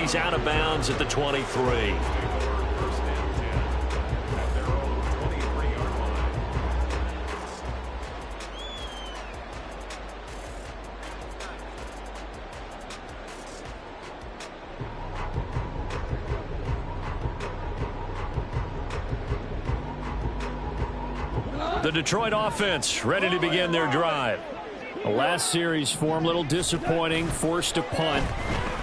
he's out of bounds at the 23. The Detroit offense ready to begin their drive. The last series form a little disappointing, forced a punt.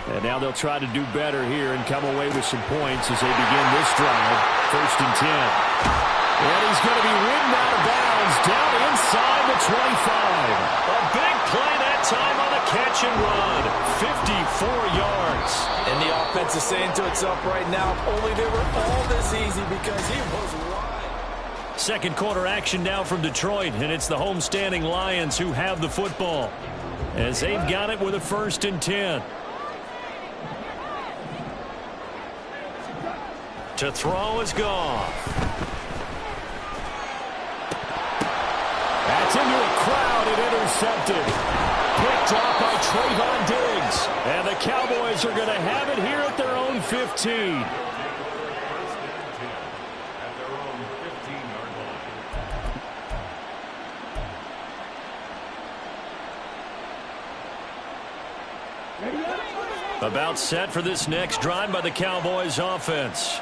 And now they'll try to do better here and come away with some points as they begin this drive. 1st and 10. And he's going to be ridden out of bounds down inside the 25. A big play that time on the catch and run. 54 yards. And the offense is saying to itself right now, if only they were all this easy, because he was wide. Second quarter action now from Detroit, and it's the homestanding Lions who have the football as they've got it with a 1st and 10. To throw is Goff. That's into a crowd and intercepted. Picked off by Trayvon Diggs. And the Cowboys are going to have it here at their own 15. About set for this next drive by the Cowboys offense.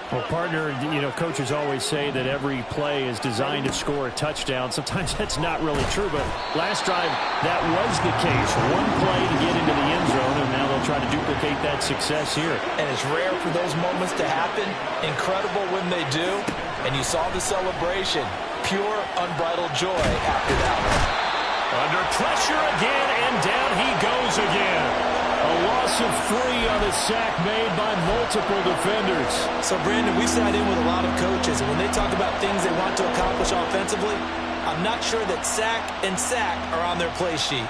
Well, partner, coaches always say that every play is designed to score a touchdown. Sometimes that's not really true, but last drive, that was the case. One play to get into the end zone, and now they'll try to duplicate that success here. And it's rare for those moments to happen. Incredible when they do. And you saw the celebration. Pure, unbridled joy after that one. Under pressure again, and down he goes again. A loss of 3 on the sack made by multiple defenders. So, Brandon, we sat in with a lot of coaches, and when they talk about things they want to accomplish offensively, I'm not sure that sack and sack are on their play sheet.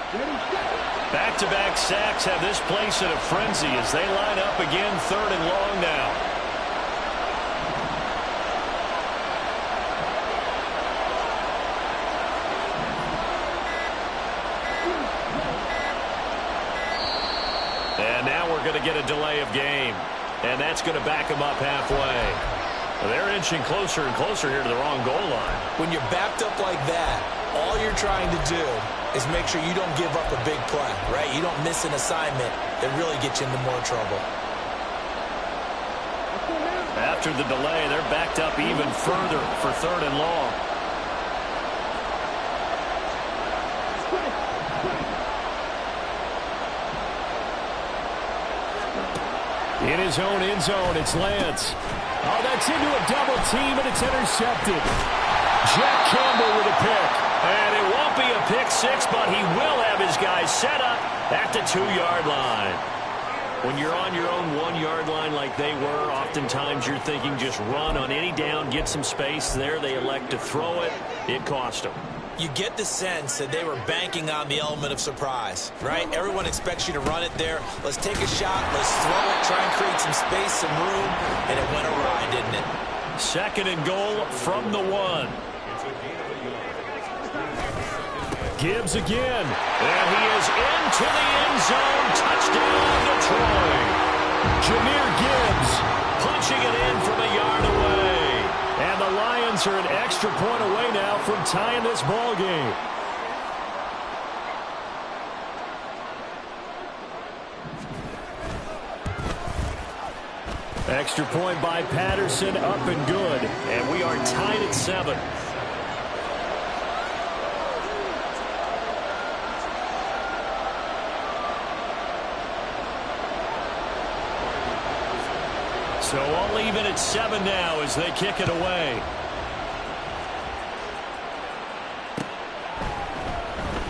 Back-to-back sacks have this place in a frenzy as they line up again 3rd and long now. And now we're going to get a delay of game. And that's going to back them up halfway. Well, they're inching closer and closer here to the wrong goal line. When you're backed up like that, all you're trying to do is make sure you don't give up a big play, right? You don't miss an assignment that really gets you into more trouble. After the delay, they're backed up even further for 3rd and long. In his own end zone, it's Lance. Oh, that's into a double team, and it's intercepted. Jack Campbell with a pick. And it won't be a pick six, but he will have his guys set up at the 2-yard line. When you're on your own 1-yard line like they were, oftentimes you're thinking just run on any down, get some space. There they elect to throw it. It cost them. You get the sense that they were banking on the element of surprise, right? Everyone expects you to run it there. Let's take a shot. Let's throw it. Try and create some space, some room. And it went awry, didn't it? 2nd and goal from the 1. Gibbs again. And he is into the end zone. Touchdown, Detroit. Jahmyr Gibbs punching it in from a yard away. And the Lions are an extra point away now from tying this ball game. Extra point by Patterson, up and good. And we are tied at 7. So all even at 7 now as they kick it away.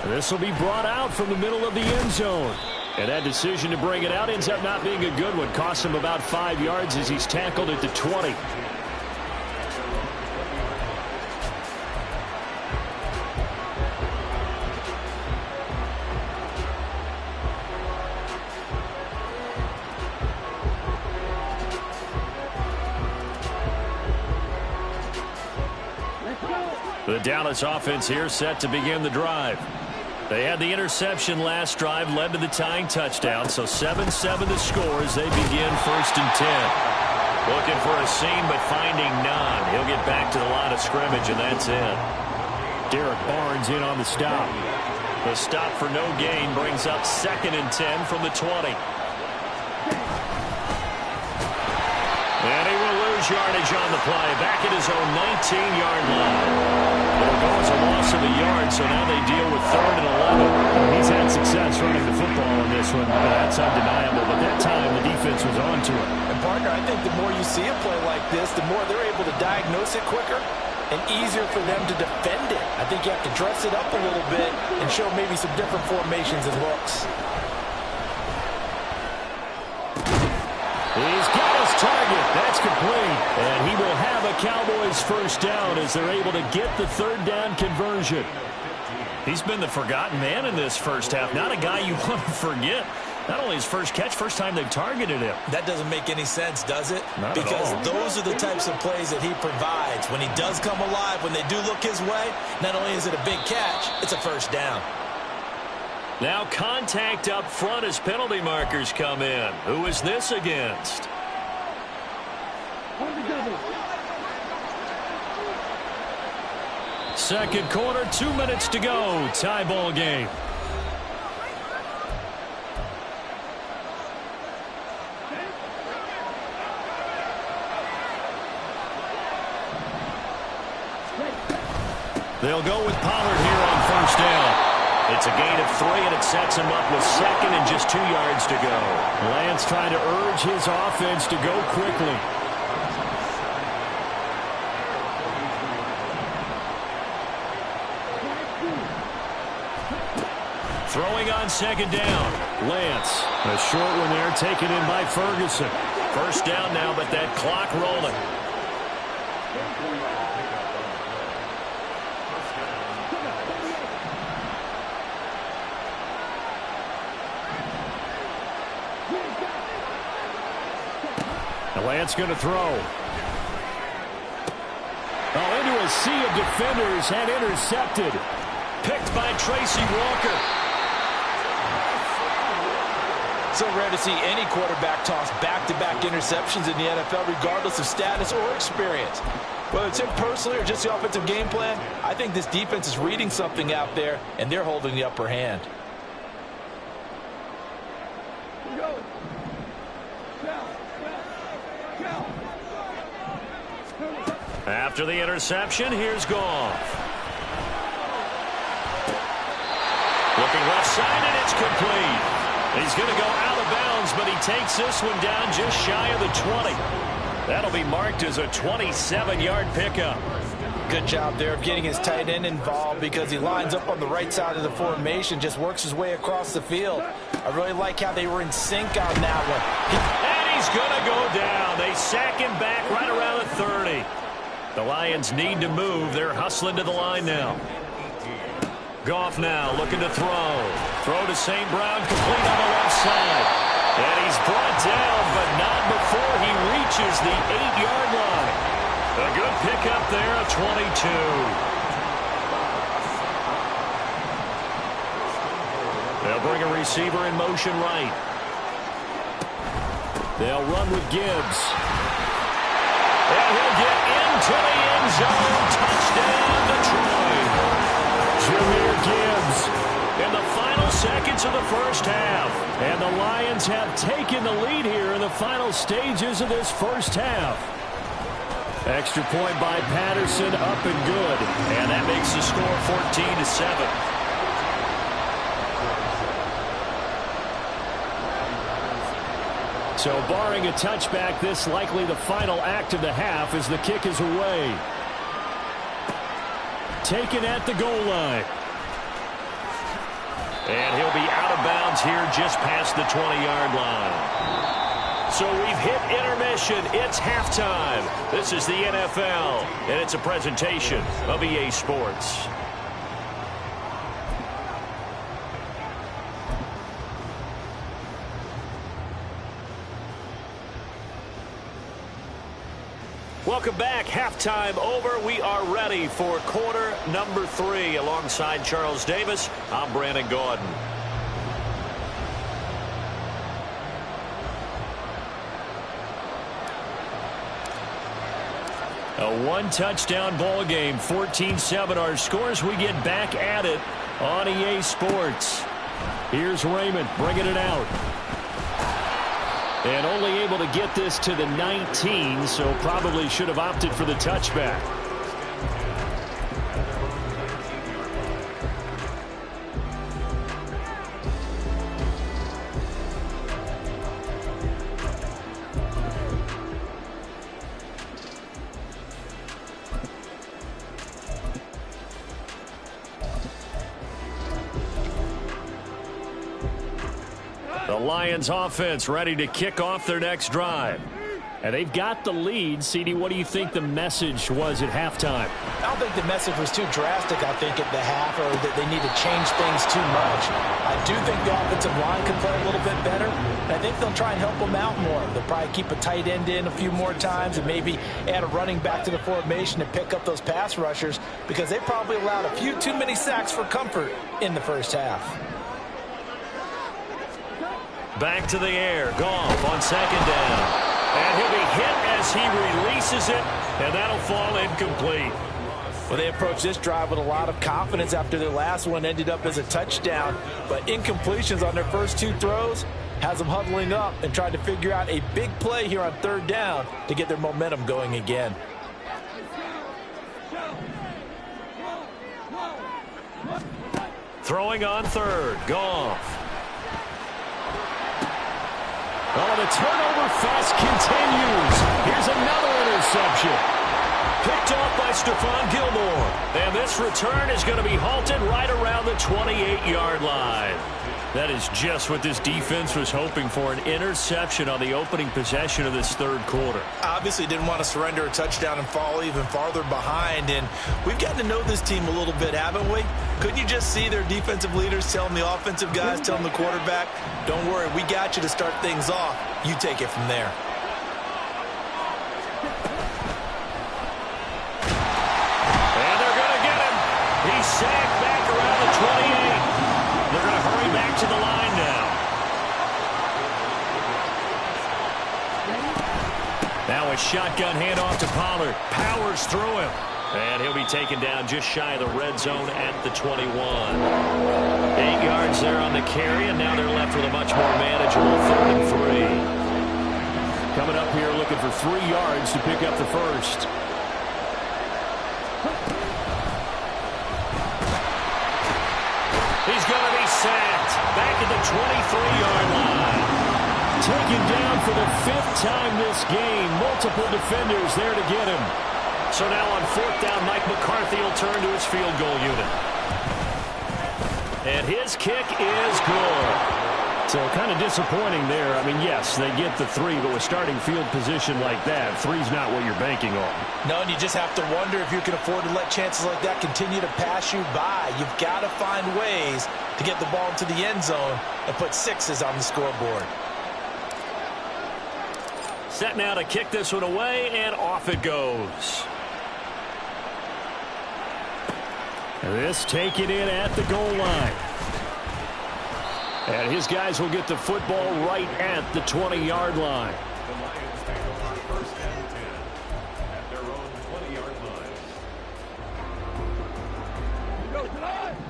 This will be brought out from the middle of the end zone. And that decision to bring it out ends up not being a good one. Costs him about 5 yards as he's tackled at the 20. The Dallas offense here set to begin the drive. They had the interception last drive, led to the tying touchdown. So 7-7 the score as they begin 1st and 10. Looking for a seam, but finding none. He'll get back to the line of scrimmage, and that's it. Derek Barnes in on the stop. The stop for no gain brings up 2nd and 10 from the 20. And he will lose yardage on the play. Back at his own 19-yard line. It'll go as a loss of a yard, so now they deal with 3rd and 11. He's had success running the football in this one. That's undeniable. But that time, the defense was on to it. And, partner, I think the more you see a play like this, the more they're able to diagnose it quicker and easier for them to defend it. I think you have to dress it up a little bit and show maybe some different formations and looks. He's got his target. That's complete. And he will have a Cowboys first down as they're able to get the 3rd down conversion. He's been the forgotten man in this first half. Not a guy you want to forget. Not only his first catch, first time they've targeted him. That doesn't make any sense, does it? Not because at all. Those are the types of plays that he provides. When he does come alive, when they do look his way, not only is it a big catch, it's a first down. Now contact up front as penalty markers come in. Who is this against? Second quarter, 2 minutes to go. Tie ball game. They'll go with Pollard here on first down. It's a gain of 3, and it sets him up with 2nd and just 2 yards to go. Lance trying to urge his offense to go quickly. Throwing on 2nd down. Lance, a short one there, taken in by Ferguson. First down now, but that clock rolling. Lance going to throw. Oh, into a sea of defenders and intercepted. Picked by Tracy Walker. So rare to see any quarterback toss back-to-back interceptions in the NFL, regardless of status or experience. Whether it's him personally or just the offensive game plan, I think this defense is reading something out there, and they're holding the upper hand. After the interception, here's Goff. Looking left side, and it's complete. He's going to go out of bounds, but he takes this one down just shy of the 20. That'll be marked as a 27-yard pickup. Good job there of getting his tight end involved because he lines up on the right side of the formation, just works his way across the field. I really like how they were in sync on that one. And he's going to go down. They sack him back right around the 30. The Lions need to move. They're hustling to the line now. Goff now looking to throw. Throw to St. Brown, complete on the left side. And he's brought down, but not before he reaches the 8-yard line. A good pickup there, a 22. They'll bring a receiver in motion right. They'll run with Gibbs. And he'll get into the end zone. Touchdown, Detroit. Jahmyr Gibbs. In the final seconds of the first half. And the Lions have taken the lead here in the final stages of this first half. Extra point by Patterson, up and good. And that makes the score 14-7. So barring a touchback, this likely the final act of the half as the kick is away. Taken at the goal line. And he'll be out of bounds here just past the 20-yard line. So we've hit intermission. It's halftime. This is the NFL, and it's a presentation of EA Sports. Welcome back. Halftime over. We are ready for quarter number 3. Alongside Charles Davis, I'm Brandon Gaudin. A one-touchdown ball game, 14-7 our scores. We get back at it on EA Sports. Here's Raymond bringing it out. And only able to get this to the 19, so probably should have opted for the touchback. The Lions offense ready to kick off their next drive. And they've got the lead. CD, what do you think the message was at halftime? I don't think the message was too drastic, I think, at the half, or that they need to change things too much. I do think the offensive line could play a little bit better. And I think they'll try and help them out more. They'll probably keep a tight end in a few more times and maybe add a running back to the formation to pick up those pass rushers, because they probably allowed a few too many sacks for comfort in the first half. Back to the air. Goff on second down. And he'll be hit as he releases it, and that'll fall incomplete. Well, they approached this drive with a lot of confidence after their last one ended up as a touchdown. But incompletions on their first 2 throws has them huddling up and trying to figure out a big play here on third down to get their momentum going again. Throwing on third. Goff. Oh, the turnover fest continues. Here's another interception. Picked off by Stephon Gilmore. And this return is going to be halted right around the 28-yard line. That is just what this defense was hoping for, an interception on the opening possession of this third quarter. Obviously didn't want to surrender a touchdown and fall even farther behind. And we've gotten to know this team a little bit, haven't we? Couldn't you just see their defensive leaders telling the offensive guys, telling the quarterback, don't worry, we got you to start things off. You take it from there. And they're going to get him. He's sacked back around the 28. They're going to hurry back to the line now. Now a shotgun handoff to Pollard. Powers through him. And he'll be taken down just shy of the red zone at the 21. 8 yards there on the carry, and now they're left with a much more manageable 3rd and 3. Coming up here looking for 3 yards to pick up the first. He's going to be sacked back at the 23-yard line. Taken down for the 5th time this game. Multiple defenders there to get him. So now on 4th down, Mike McCarthy will turn to his field goal unit. And his kick is good. So kind of disappointing there. I mean, yes, they get the 3, but with starting field position like that, 3's not what you're banking on. No, and you just have to wonder if you can afford to let chances like that continue to pass you by. You've got to find ways to get the ball into the end zone and put 6s on the scoreboard. Set now to kick this one away, and off it goes. This taken in at the goal line. And his guys will get the football right at the 20-yard line.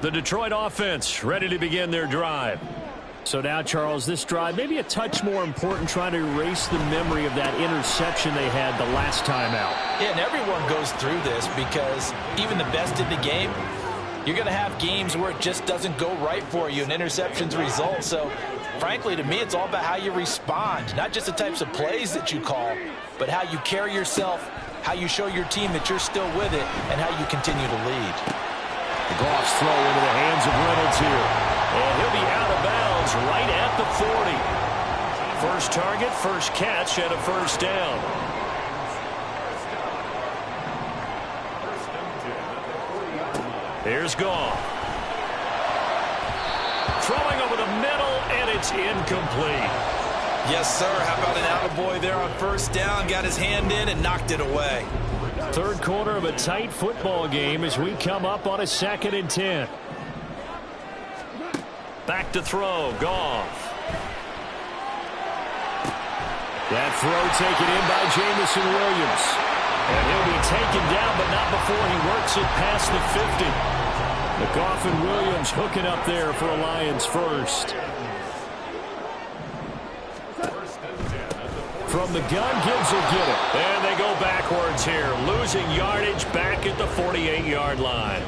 The Detroit offense ready to begin their drive. So now, Charles, this drive maybe a touch more important, trying to erase the memory of that interception they had the last time out. Yeah, and everyone goes through this, because even the best in the game, you're going to have games where it just doesn't go right for you, and interceptions result. So, frankly, to me, it's all about how you respond, not just the types of plays that you call, but how you carry yourself, how you show your team that you're still with it, and how you continue to lead. Goff's throw into the hands of Reynolds here. And he'll be out of bounds right at the 40. First target, first catch, and a first down. Here's Goff. Throwing over the middle, and it's incomplete. Yes, sir. How about an attaboy there on first down? Got his hand in and knocked it away. Third quarter of a tight football game as we come up on a 2nd and 10. Back to throw. Goff. That throw taken in by Jameson Williams. And he'll be taken down, but not before he works it past the 50. The Goff and Williams hooking up there for a Lions first. From the gun, Gibbs will get it. And they go backwards here, losing yardage back at the 48-yard line.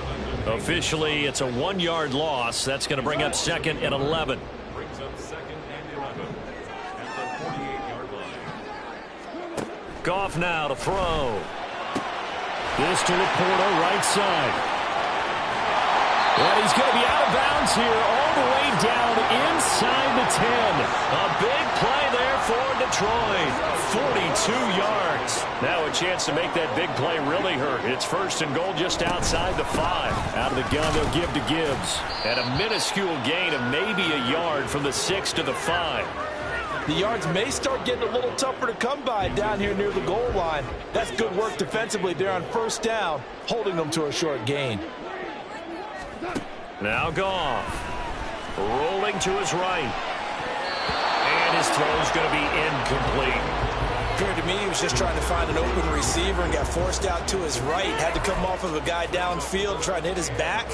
Officially, it's a 1-yard loss. That's going to bring up 2nd and 11. Goff now to throw. This to Laporta, right side. And he's going to be out of bounds here all the way down inside the 10. A big play there for Detroit. 42 yards. Now a chance to make that big play really hurt. It's 1st and goal just outside the 5. Out of the gun, they'll give to Gibbs. And a minuscule gain of maybe a yard from the 6 to the 5. The yards may start getting a little tougher to come by down here near the goal line. That's good work defensively there on first down, holding them to a short gain. Now Goff. Rolling to his right. And his throw's going to be incomplete. Appeared to me he was just trying to find an open receiver and got forced out to his right. Had to come off of a guy downfield, trying to hit his back.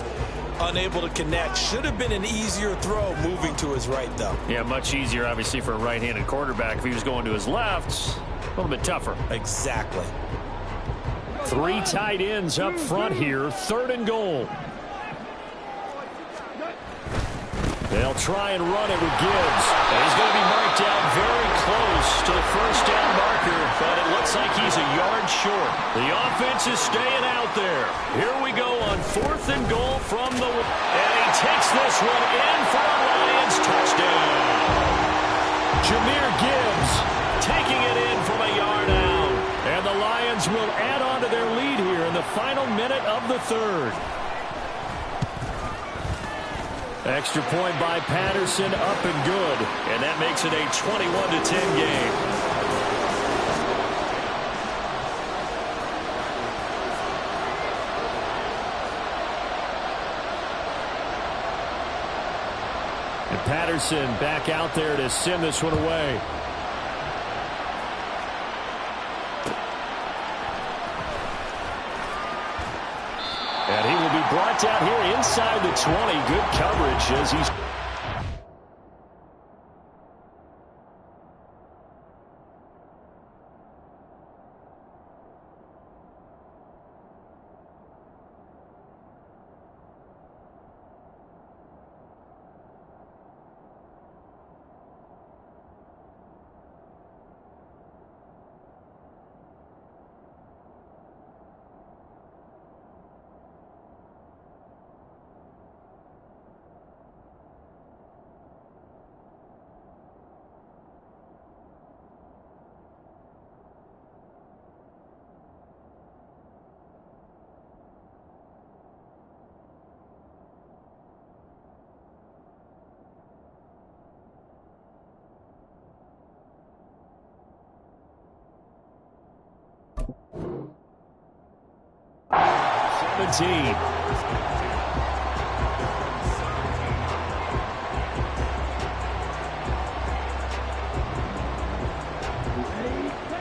Unable to connect. Should have been an easier throw moving to his right, though. Yeah, much easier, obviously, for a right-handed quarterback. If he was going to his left, a little bit tougher. Exactly. 3 tight ends up front here. 3rd and goal. They'll try and run it with Gibbs. And he's going to be marked down very close to the first down marker, but it looks like he's a yard short. The offense is staying out there. Here we go on 4th and goal from the... And he takes this one in for a Lions touchdown. Jahmyr Gibbs taking it in from a yard out. And the Lions will add on to their lead here in the final minute of the 3rd. Extra point by Patterson, up and good. And that makes it a 21-10 game. And Patterson back out there to send this one away. And he will be brought down here inside the 20. Good coverage as he's...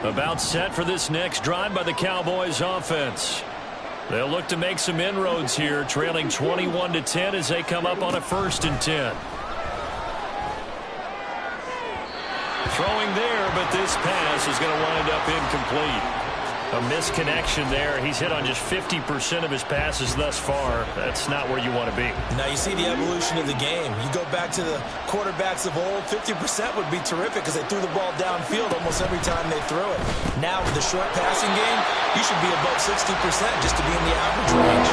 About set for this next drive by the Cowboys offense. They'll look to make some inroads here, trailing 21-10 as they come up on a 1st and 10. Throwing there, but this pass is going to wind up incomplete. A misconnection there. He's hit on just 50% of his passes thus far. That's not where you want to be. Now you see the evolution of the game. You go back to the quarterbacks of old, 50% would be terrific because they threw the ball downfield almost every time they threw it. Now with the short passing game, you should be above 60% just to be in the average range.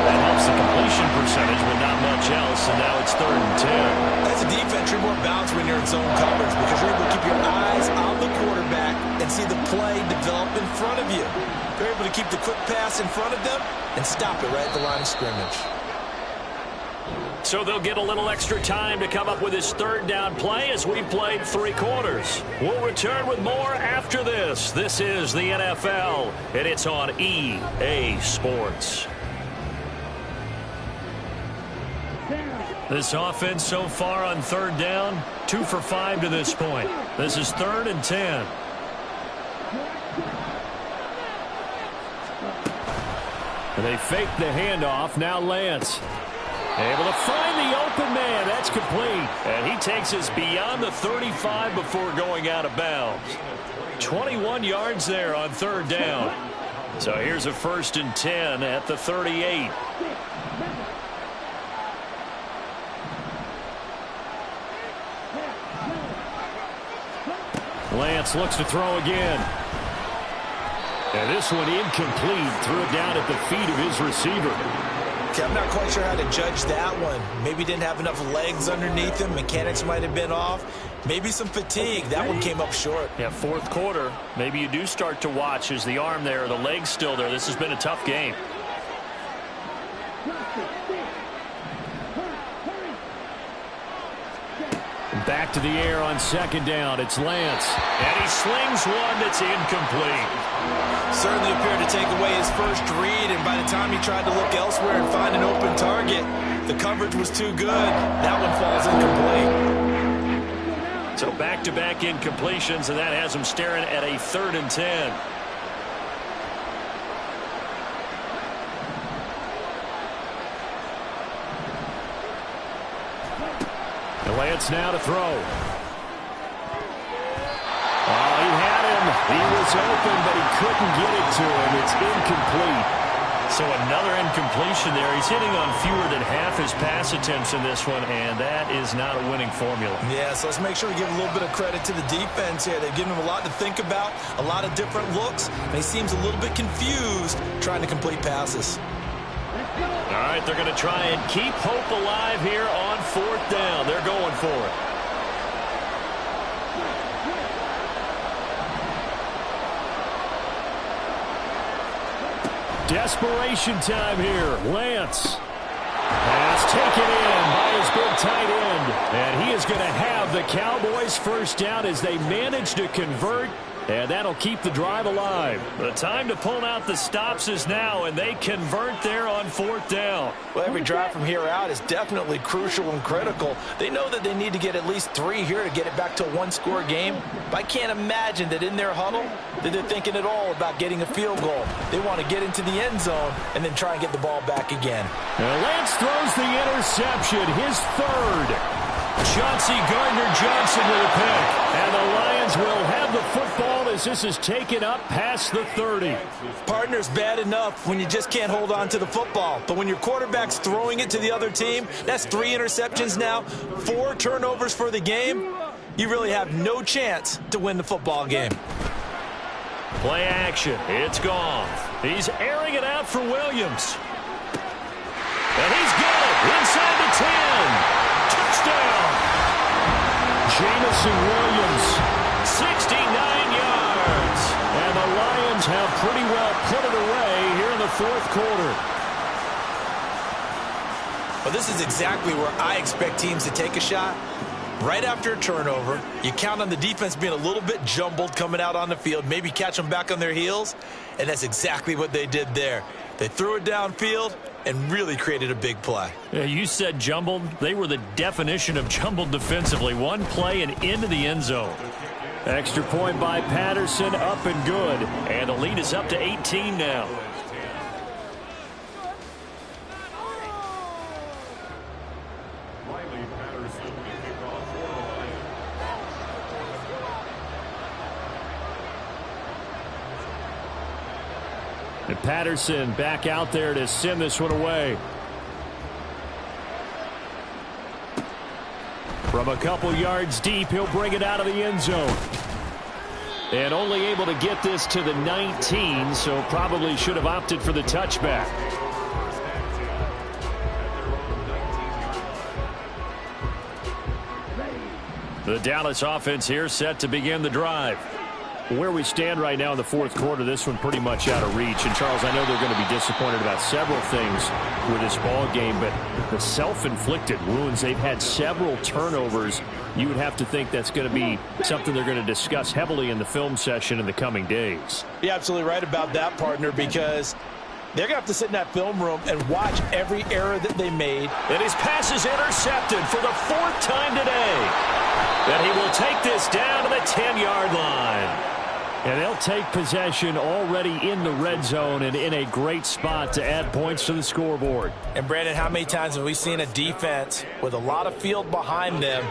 That helps the completion percentage, but not much else, and now it's 3rd and 10. As a defense, you're more balanced when you're in zone coverage because you're able to keep your eyes on the quarterback and see the play develop in front of you. You're able to keep the quick pass in front of them and stop it right at the line of scrimmage. So they'll get a little extra time to come up with his third down play as we've played 3 quarters. We'll return with more after this. This is the NFL, and it's on EA Sports. This offense so far on third down, 2 for 5 to this point. This is 3rd and 10. And they fake the handoff. Now Lance able to find the open man. That's complete. And he takes us beyond the 35 before going out of bounds. 21 yards there on third down. So here's a 1st and 10 at the 38. Lance looks to throw again. And this one incomplete. Threw it down at the feet of his receiver. Okay, I'm not quite sure how to judge that one. Maybe didn't have enough legs underneath him. Mechanics might have been off. Maybe some fatigue. That one came up short. Yeah, 4th quarter. Maybe you do start to watch as the arm there, the leg's still there. This has been a tough game. Back to the air on 2nd down. It's Lance. And he slings one that's incomplete. Certainly appeared to take away his first read, and by the time he tried to look elsewhere and find an open target, the coverage was too good. That one falls incomplete. So back-to-back incompletions, and that has him staring at a 3rd and 10. Lance now to throw. Oh, he had him. He was open, but he couldn't get it to him. It's incomplete. So another incompletion there. He's hitting on fewer than half his pass attempts in this one, and that is not a winning formula. Yeah, so let's make sure we give a little bit of credit to the defense here. They've given him a lot to think about, a lot of different looks, and he seems a little bit confused trying to complete passes. All right, they're going to try and keep hope alive here on 4th down. They're going for it. Desperation time here. Lance has taken in by his big tight end. And he is going to have the Cowboys' first down as they manage to convert. And that'll keep the drive alive. The time to pull out the stops is now, and they convert there on 4th down. Well, every drive from here out is definitely crucial and critical. They know that they need to get at least 3 here to get it back to a 1-score game. But I can't imagine that in their huddle that they're thinking at all about getting a field goal. They want to get into the end zone and then try and get the ball back again. Now Lance throws the interception, his 3rd. Chauncey Gardner-Johnson with a pick. And the Lions will have the football as this is taken up past the 30. Partner's bad enough when you just can't hold on to the football. But when your quarterback's throwing it to the other team, that's 3 interceptions now, 4 turnovers for the game. You really have no chance to win the football game. Play action. It's gone. He's airing it out for Williams. And he's got it inside the 10. Touchdown. Jameson Williams, 69 yards. And the Lions have pretty well put it away here in the 4th quarter. Well, this is exactly where I expect teams to take a shot. Right after a turnover, you count on the defense being a little bit jumbled coming out on the field, maybe catch them back on their heels, and that's exactly what they did there. They threw it downfield and really created a big play. Yeah, you said jumbled. They were the definition of jumbled defensively. One play and into the end zone. Extra point by Patterson, up and good. And the lead is up to 18 now. And Patterson back out there to send this one away. From a couple yards deep, he'll bring it out of the end zone. And only able to get this to the 19, so probably should have opted for the touchback. The Dallas offense here set to begin the drive. Where we stand right now in the fourth quarter, this one pretty much out of reach. And, Charles, I know they're going to be disappointed about several things with this ball game, but the self-inflicted wounds, they've had several turnovers. You would have to think that's going to be something they're going to discuss heavily in the film session in the coming days. You're absolutely right about that, partner, because they're going to have to sit in that film room and watch every error that they made. And his pass is intercepted for the fourth time today. And he will take this down to the 10-yard line. And they'll take possession already in the red zone and in a great spot to add points to the scoreboard. And, Brandon, how many times have we seen a defense with a lot of field behind them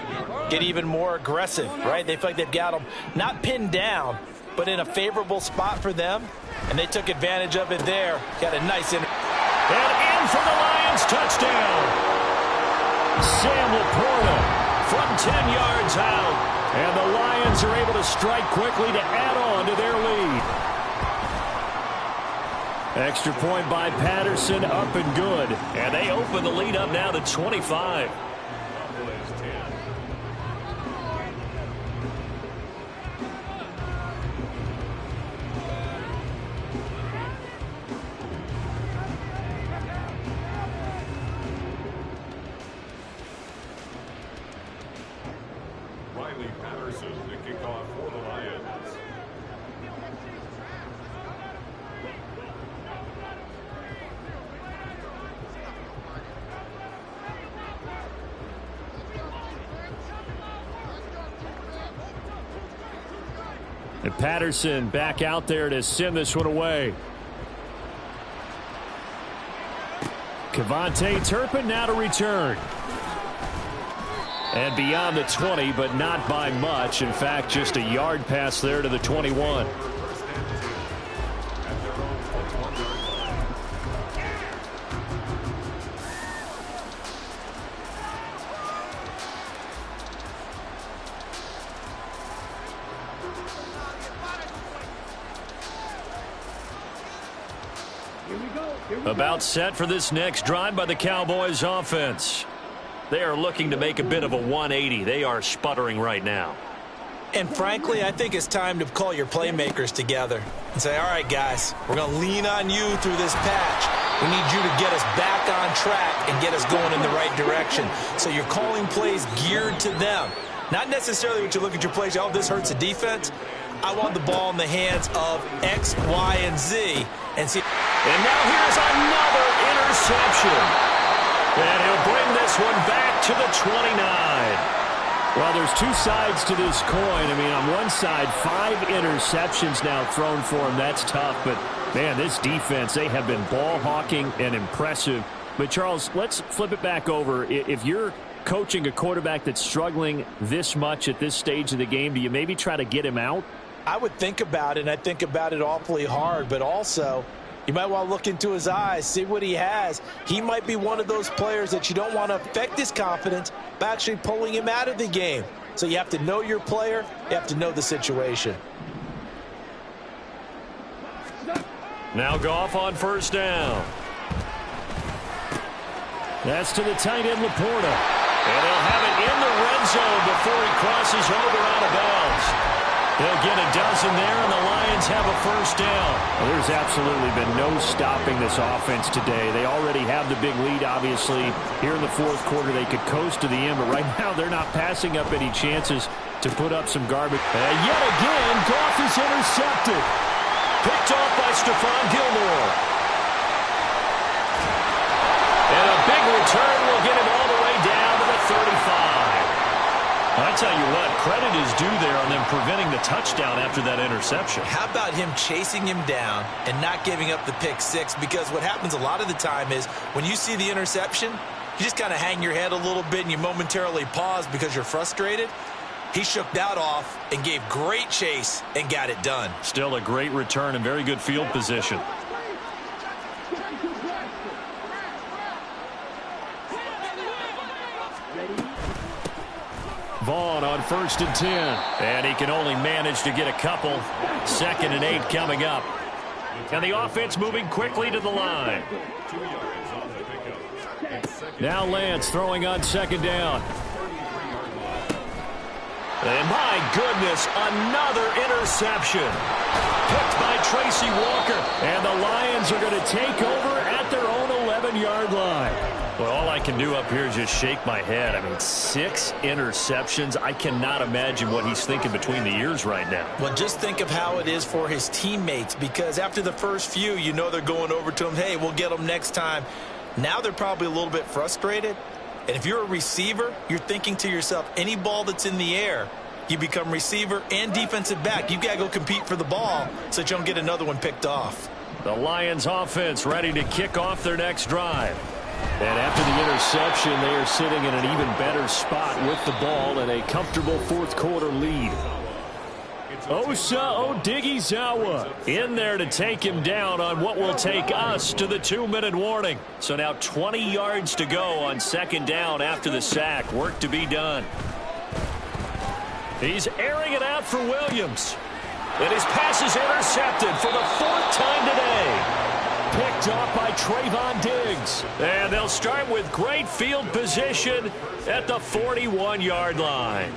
get even more aggressive, right? They feel like they've got them not pinned down, but in a favorable spot for them, and they took advantage of it there. Got a nice and in for the Lions, touchdown. Sam Laporta from 10 yards out. And the Lions are able to strike quickly to add on to their lead. Extra point by Patterson, up and good. And they open the lead up now to 25. And Patterson back out there to send this one away. Kevontae Turpin now to return. And beyond the 20, but not by much. In fact, just a yard pass there to the 21. About set for this next drive by the Cowboys offense. They are looking to make a bit of a 180. They are sputtering right now. And frankly, I think it's time to call your playmakers together and say, all right, guys, we're going to lean on you through this patch. We need you to get us back on track and get us going in the right direction. So you're calling plays geared to them. Not necessarily when you look at your plays, oh, this hurts the defense. I want the ball in the hands of X, Y, and Z. And see. And now here's another interception. And he'll bring this one back to the 29. Well, there's two sides to this coin. I mean, on one side, 5 interceptions now thrown for him. That's tough. But, man, this defense, they have been ball hawking and impressive. But, Charles, let's flip it back over. If you're coaching a quarterback that's struggling this much at this stage of the game, do you maybe try to get him out? I would think about it, and I think about it awfully hard. But also, you might want to look into his eyes, see what he has. He might be one of those players that you don't want to affect his confidence by actually pulling him out of the game. So you have to know your player. You have to know the situation. Now Goff on first down. That's to the tight end, Laporta. And he'll have it in the red zone before he crosses over out of bounds. They'll get a dozen there, and the Lions have a first down. Well, there's absolutely been no stopping this offense today. They already have the big lead, obviously. Here in the fourth quarter, they could coast to the end, but right now they're not passing up any chances to put up some garbage. And yet again, Goff is intercepted. Picked off by Stephon Gilmore. And a big return will get him all the way down to the 35. I tell you what, credit is due there on them preventing the touchdown after that interception. How about him chasing him down and not giving up the pick six? Because what happens a lot of the time is when you see the interception, you just kind of hang your head a little bit and you momentarily pause because you're frustrated. He shook that off and gave great chase and got it done. Still a great return and very good field position. Vaughn on 1st and 10. And he can only manage to get a couple. 2nd and 8 coming up. And the offense moving quickly to the line. Now Lance throwing on 2nd down. And my goodness, another interception. Picked by Tracy Walker. And the Lions are going to take over at their own 11-yard line. Well, all I can do up here is just shake my head. I mean, 6 interceptions. I cannot imagine what he's thinking between the ears right now. Well, just think of how it is for his teammates, because after the first few, you know they're going over to him, hey, we'll get them next time. Now they're probably a little bit frustrated. And if you're a receiver, you're thinking to yourself, any ball that's in the air, you become receiver and defensive back. You've got to go compete for the ball so that you don't get another one picked off. The Lions offense ready to kick off their next drive. And after the interception, they are sitting in an even better spot with the ball and a comfortable fourth-quarter lead. Osa Odighizuwa in there to take him down on what will take us to the 2-minute warning. So now 20 yards to go on second down after the sack. Work to be done. He's airing it out for Williams. And his pass is intercepted for the 4th time today. Picked off by Trayvon Diggs. And they'll start with great field position at the 41-yard line.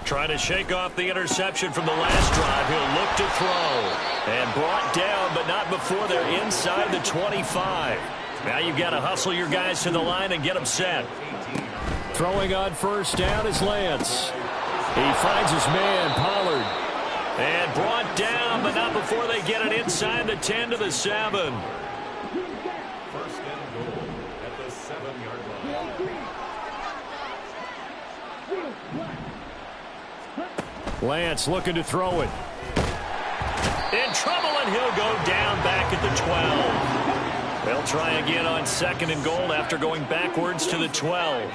Trying to shake off the interception from the last drive. He'll look to throw. And brought down, but not before they're inside the 25. Now you've got to hustle your guys to the line and get them set. Throwing on first down is Lance. He finds his man, Pollard. And brought down, but not before they get it inside the 10 to the 7. First and goal at the 7-yard line. Lance looking to throw it. In trouble, and he'll go down back at the 12. They'll try again on second and goal after going backwards to the 12.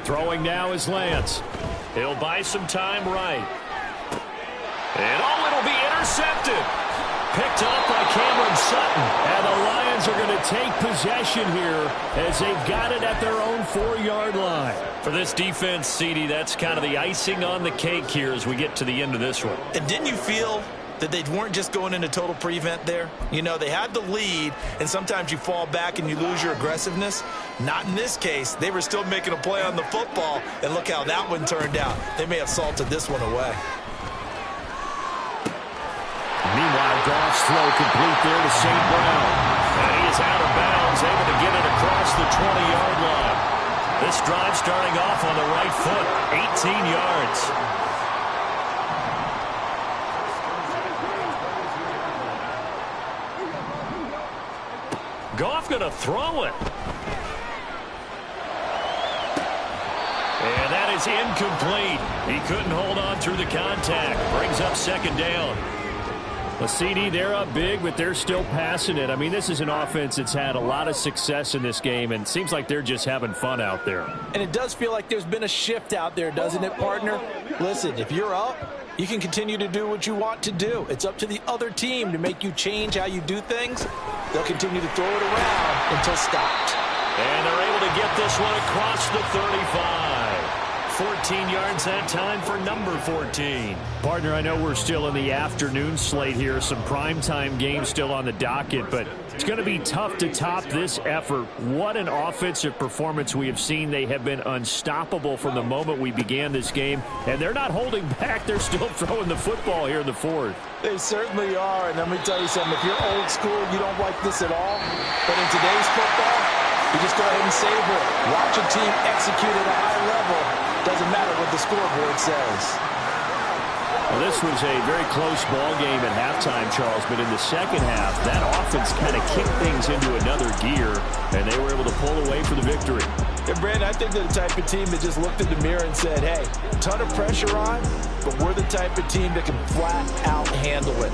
Throwing now is Lance. He'll buy some time right. And it'll be intercepted. Picked up by Cameron Sutton. And the Lions are going to take possession here as they've got it at their own 4-yard line. For this defense, CD, that's kind of the icing on the cake here as we get to the end of this one. And didn't you feel that they weren't just going into total prevent there? You know, they had the lead, and sometimes you fall back and you lose your aggressiveness. Not in this case. They were still making a play on the football, and look how that one turned out. They may have salted this one away. Meanwhile, Goff's throw complete there to St. Brown. And he is out of bounds, able to get it across the 20-yard line. This drive starting off on the right foot, 18 yards. Goff going to throw it. And that is incomplete. He couldn't hold on through the contact. Brings up second down. The CD, they're up big, but they're still passing it. I mean, this is an offense that's had a lot of success in this game, and it seems like they're just having fun out there. And it does feel like there's been a shift out there, doesn't it, partner? Listen, if you're up, you can continue to do what you want to do. It's up to the other team to make you change how you do things. They'll continue to throw it around until stopped. And they're able to get this one across the 35. 14 yards that time for number 14. Partner, I know we're still in the afternoon slate here. Some primetime games still on the docket, but it's going to be tough to top this effort. What an offensive performance we have seen. They have been unstoppable from the moment we began this game, and they're not holding back. They're still throwing the football here in the fourth. They certainly are, and let me tell you something. If you're old school, you don't like this at all. But in today's football, you just go ahead and savor it. Watch a team execute at a high level. Doesn't matter what the scoreboard says. Well, this was a very close ball game at halftime, Charles, but in the second half, that offense kind of kicked things into another gear, and they were able to pull away for the victory. And Brandon, I think they're the type of team that just looked in the mirror and said, hey, ton of pressure on, but we're the type of team that can flat out handle it.